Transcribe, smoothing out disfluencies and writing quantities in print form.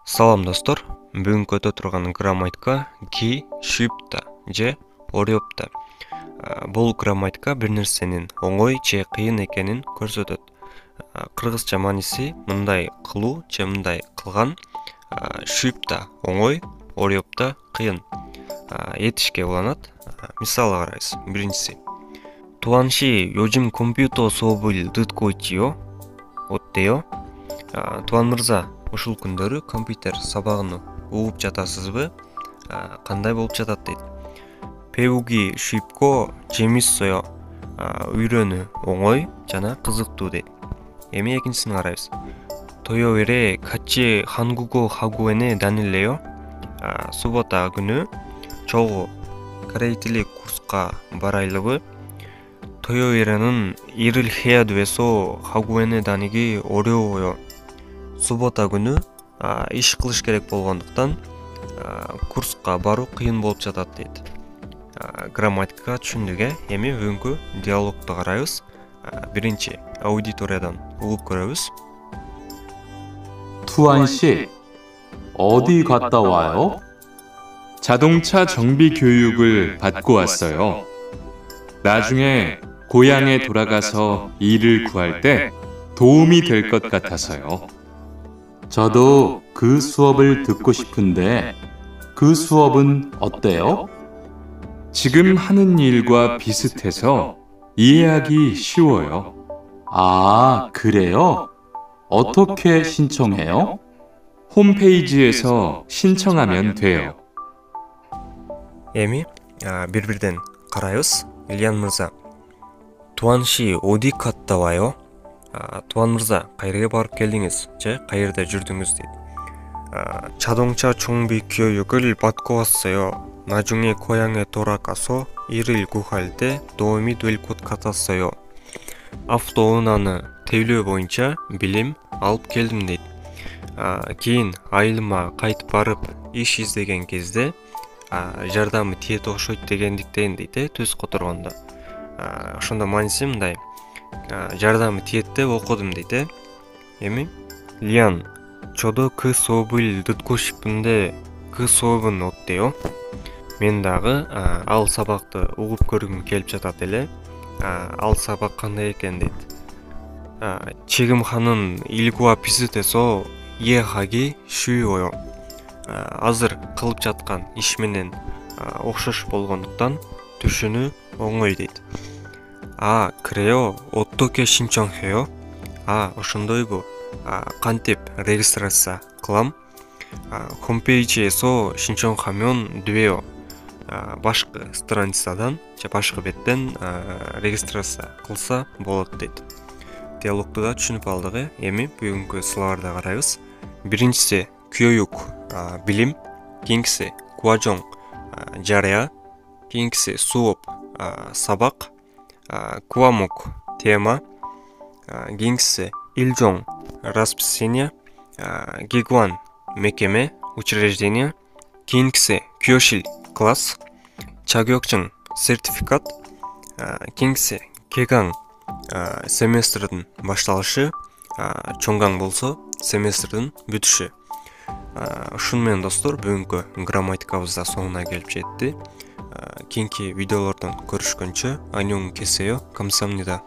Салам достор, бүгүнкү өтө турган грамматика ки, шипта же ориопта. Бул грамматика бир нерсенин оңой же кыйын экенин көрсөтөт. Кыргызча мааниси мындай кылуу же мындай кылган. Шипта оңой, ориопта кыйын. Этишке уланат. Мисалы карайбыз. Биринчиси. Туанши 요즘 컴퓨터 수업을 듣고 있지요? 어때요? Туан мырза, ушул күндөрү компьютер сабагын угуп жатасызбы? Кандай болуп жатат дейт. 배우기 쉽고 재밌어요. үйрөнүү оңой жана кызыктуу дейт. Эми экинчисин карайбыз. 토요일에 같이 한국어 학원에 다닐래요? 수보та күнү чогуу корей тили курска барайлыбы? 토요일에는 일을 해야 돼서 학원에 다니기 어려워요. 수보та күнү иш кылыш керек болгондуктан курска баруу кыйын болуп жатат дейт. Грамматика түшүндүк. Эми бүгүнкү диалогду карайбыз. Биринчи аудиториядан угуп көрөбүз. 투안 씨, 어디 갔다 와요? 자동차 정비 교육을 받고 왔어요. 나중에 고향에 돌아가서 일을 구할 때 도움이 될 것 같아서요. 저도 그 수업을 듣고 싶은데 그 수업은 어때요? 지금 하는 일과 비슷해서 이해하기 쉬워요. 아, 그래요? 어떻게 신청해요? 홈페이지에서 신청하면 돼요. Эми бир-бирден карайбыз. Ильян мырза. Туан ши оди катта вайо? Туан мырза, кайерге барып келдиңиз же кайерде жүрдүңүз дейт. 자동차 정비 교육을 받고 왔어요. 나중에 고향에 돌아가서 일을 구할 때 도움이 될 것 같았어요. автоунааны тейлөө боюнча билим алып келдим дейт. Кийин айылыма кайтып барып иш издеген кезде жардамы тиет окшойт дегендиктен дейт, түз которгондо. Ошондо мааниси мындай. Жардамы тиет деп окудум дейт. Эми Ильян, 저도 그 수업을 듣고 싶은데 그 수업은 어때요? Мен дагы ал сабакты угуп көргүм келип жатат эле. Ал сабак кандай экен дейт. 지금하는 일과 비슷해서 이해하기 쉬워요. Азыр кылып жаткан иш менен окшош болгондуктан түшүнүү оңой дейт. 그래요? 어떻게 신청해요? ошондойбу. Кантип регистрация кылам? 홈페이지에서 신청하면 돼요. Башкы страницадан же башкы беттен регистрация кылса болот дейт. Диалогду да түшүнүп алдык. Эми бүгүнкү словарда карайбыз. Биринчиси 교육 билим, кийинкиси 과정 жарыя, кийинкиси 수업 сабак, 과목 тема, кийинкиси 일정 расписание, 기관 мекеме учреждение, кийинкиси 교실 класс, 자격증 сертификат, кийинкиси 개강 семестрдин башталышы, чоңгаң болсо семестрдин бүтүшү. Ушун менен достор, бүгүнкү грамматикабыз да соңуна келип жетти. Кийинки видеолордон көрүшкөнчө, аньон кесе요. 감사합니다.